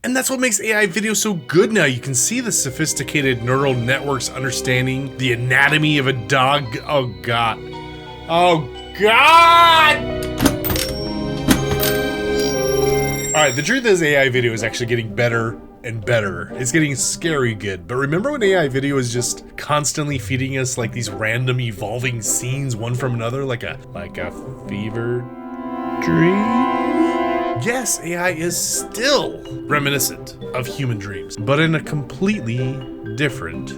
And that's what makes AI video so good now. You can see the sophisticated neural networks understanding the anatomy of a dog. Oh God. Oh God! Alright, the truth is AI video is actually getting better and better. It's getting scary good. But remember when AI video is just constantly feeding us like these random evolving scenes one from another, like a fever dream? Yes, AI is still reminiscent of human dreams, but in a completely different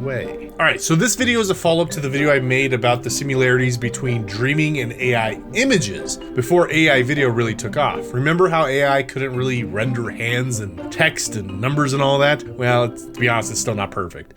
way. Alright, so this video is a follow-up to the video I made about the similarities between dreaming and AI images before AI video really took off. Remember how AI couldn't really render hands and text and numbers and all that? Well, to be honest, it's still not perfect.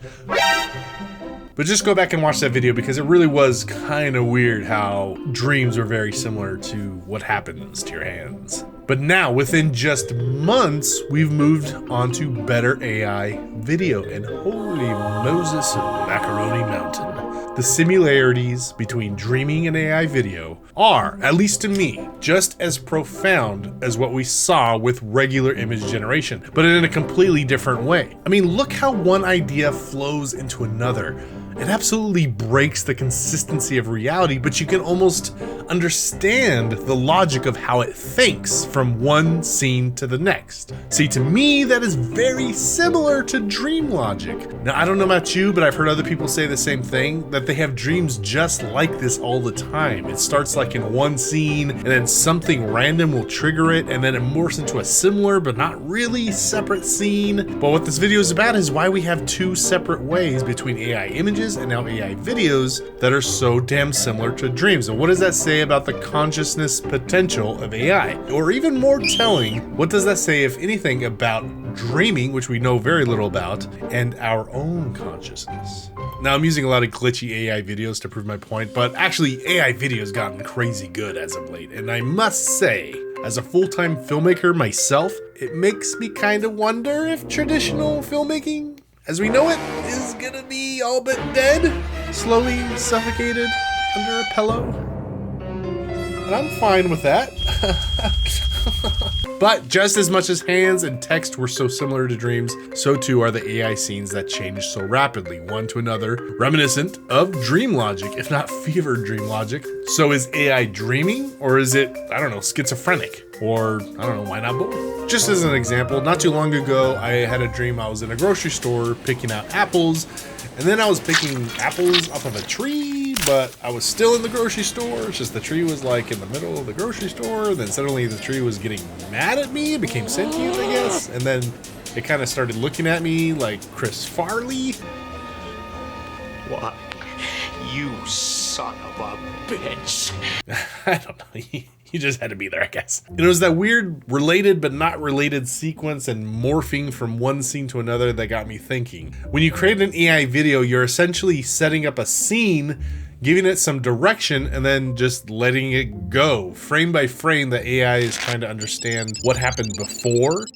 But just go back and watch that video because it really was kind of weird how dreams are very similar to what happens to your hands. But now, within just months, we've moved on to better AI video, and holy Moses Macaroni Mountain. The similarities between dreaming and AI video are, at least to me, just as profound as what we saw with regular image generation, but in a completely different way. I mean, look how one idea flows into another. It absolutely breaks the consistency of reality, but you can almost understand the logic of how it thinks from one scene to the next. See, to me, that is very similar to dream logic. Now, I don't know about you, but I've heard other people say the same thing, that they have dreams just like this all the time. It starts like in one scene, and then something random will trigger it, and then it morphs into a similar but not really separate scene. But what this video is about is why we have two separate ways between AI images and now AI videos that are so damn similar to dreams. And what does that say about the consciousness potential of AI? Or even more telling, what does that say, if anything, about dreaming, which we know very little about, and our own consciousness? Now, I'm using a lot of glitchy AI videos to prove my point, but actually AI video has gotten crazy good as of late. And I must say, as a full-time filmmaker myself, it makes me kind of wonder if traditional filmmaking as we know it is gonna be all but dead, slowly suffocated under a pillow. And I'm fine with that. But just as much as hands and text were so similar to dreams, so too are the AI scenes that change so rapidly, one to another, reminiscent of dream logic, if not fever dream logic. So is AI dreaming, or is it, I don't know, schizophrenic? Or, I don't know, why not both? Just as an example, not too long ago, I had a dream I was in a grocery store picking out apples, and then I was picking apples off of a tree, but I was still in the grocery store. It's just the tree was like in the middle of the grocery store. Then suddenly the tree was getting mad at me. It became sentient, I guess. And then it kind of started looking at me like Chris Farley. Why, you son of a bitch. I don't know. You just had to be there, I guess. It was that weird related but not related sequence and morphing from one scene to another that got me thinking. When you create an AI video, you're essentially setting up a scene, giving it some direction, and then just letting it go. Frame by frame, the AI is trying to understand what happened before,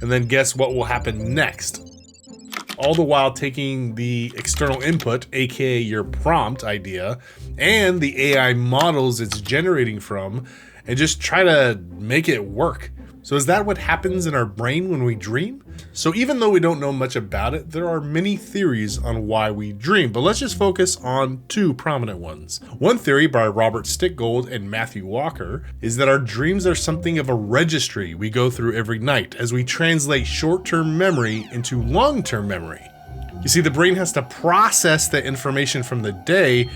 and then guess what will happen next. All the while taking the external input, aka your prompt idea, and the AI models it's generating from, and just try to make it work. So is that what happens in our brain when we dream? So even though we don't know much about it, there are many theories on why we dream, but let's just focus on two prominent ones. One theory by Robert Stickgold and Matthew Walker is that our dreams are something of a registry we go through every night as we translate short-term memory into long-term memory. You see, the brain has to process the information from the day,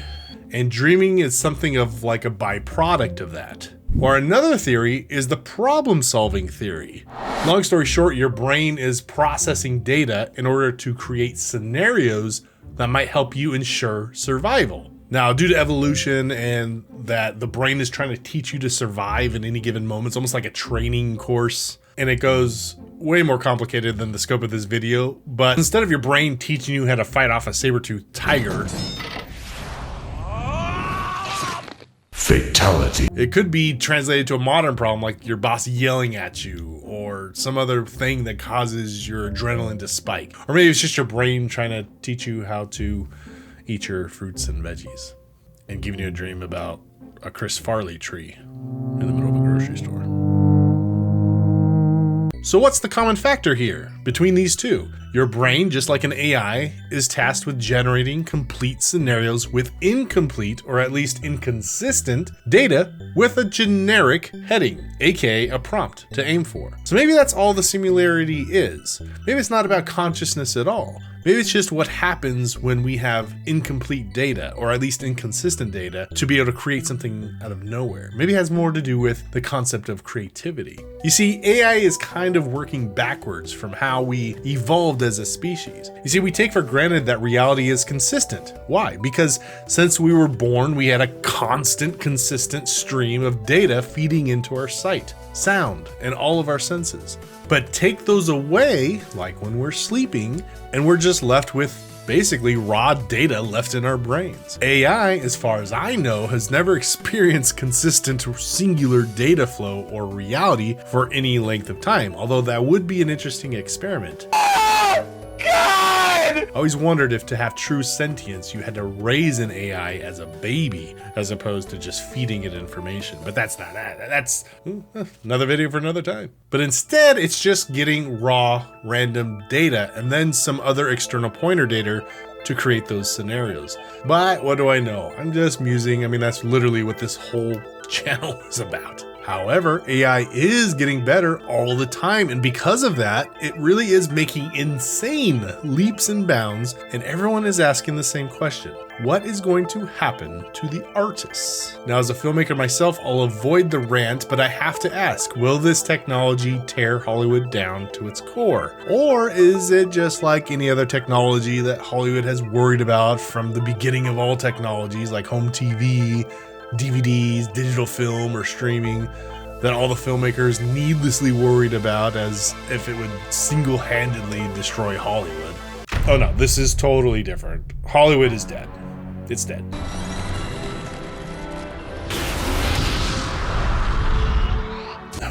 and dreaming is something of like a byproduct of that. Or another theory is the problem-solving theory. Long story short, your brain is processing data in order to create scenarios that might help you ensure survival. Now, due to evolution and that the brain is trying to teach you to survive in any given moment, it's almost like a training course, and it goes way more complicated than the scope of this video. But instead of your brain teaching you how to fight off a saber-toothed tiger, fatality, it could be translated to a modern problem like your boss yelling at you or some other thing that causes your adrenaline to spike. Or maybe it's just your brain trying to teach you how to eat your fruits and veggies and giving you a dream about a Chris Farley tree in the middle of a grocery store. So what's the common factor here between these two? Your brain, just like an AI, is tasked with generating complete scenarios with incomplete, or at least inconsistent, data with a generic heading, aka a prompt to aim for. So maybe that's all the similarity is. Maybe it's not about consciousness at all. Maybe it's just what happens when we have incomplete data, or at least inconsistent data, to be able to create something out of nowhere. Maybe it has more to do with the concept of creativity. You see, AI is kind of working backwards from how we evolved as a species. You see, we take for granted that reality is consistent. Why? Because since we were born, we had a constant, consistent stream of data feeding into our sight, sound, and all of our senses. But take those away, like when we're sleeping, and we're just left with basically raw data left in our brains. AI, as far as I know, has never experienced consistent singular data flow or reality for any length of time, although that would be an interesting experiment. I always wondered if to have true sentience, you had to raise an AI as a baby, as opposed to just feeding it information. But that's not that. That's another video for another time. But instead, it's just getting raw, random data and then some other external pointer data to create those scenarios. But what do I know? I'm just musing. I mean, that's literally what this whole channel is about. However, AI is getting better all the time, and because of that, it really is making insane leaps and bounds, and everyone is asking the same question. What is going to happen to the artists? Now, as a filmmaker myself, I'll avoid the rant, but I have to ask, will this technology tear Hollywood down to its core? Or is it just like any other technology that Hollywood has worried about from the beginning of all technologies, like home TV, DVDs, digital film, or streaming, that all the filmmakers needlessly worried about as if it would single-handedly destroy Hollywood? Oh no, this is totally different. Hollywood is dead. It's dead.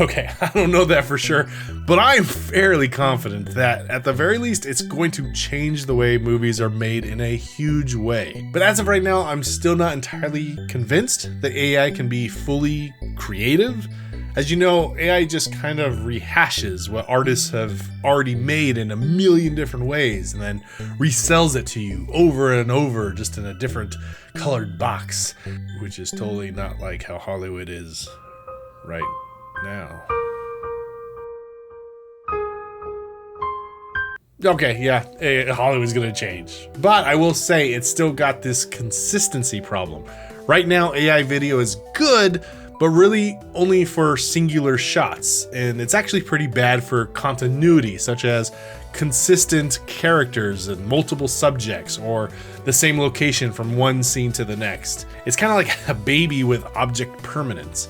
Okay, I don't know that for sure, but I'm fairly confident that at the very least, it's going to change the way movies are made in a huge way. But as of right now, I'm still not entirely convinced that AI can be fully creative. As you know, AI just kind of rehashes what artists have already made in a million different ways and then resells it to you over and over, just in a different colored box, which is totally not like how Hollywood is right now. Okay, yeah, Hollywood's gonna change. But I will say it's still got this consistency problem. Right now, AI video is good, but really only for singular shots. And it's actually pretty bad for continuity, such as consistent characters and multiple subjects, or the same location from one scene to the next. It's kind of like a baby with object permanence.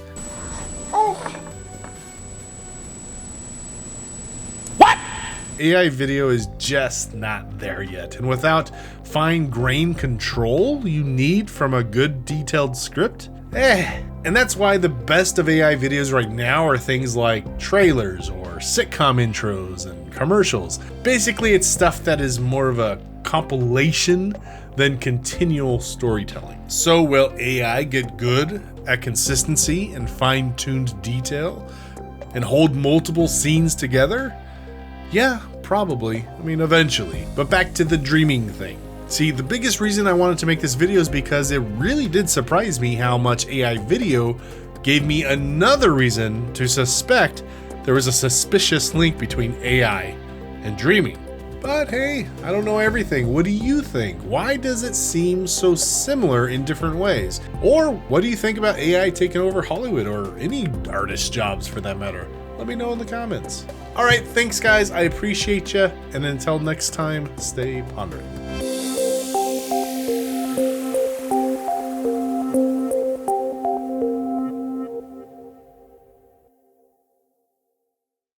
AI video is just not there yet, and without fine-grained control you need from a good detailed script, and that's why the best of AI videos right now are things like trailers or sitcom intros and commercials. Basically, it's stuff that is more of a compilation than continual storytelling. So will AI get good at consistency and fine-tuned detail and hold multiple scenes together? Yeah, probably. I mean, eventually. But back to the dreaming thing. See, the biggest reason I wanted to make this video is because it really did surprise me how much AI video gave me another reason to suspect there was a suspicious link between AI and dreaming. But hey, I don't know everything. What do you think? Why does it seem so similar in different ways? Or what do you think about AI taking over Hollywood, or any artist jobs for that matter? Let me know in the comments. All right, thanks guys, I appreciate you, and until next time, stay pondering.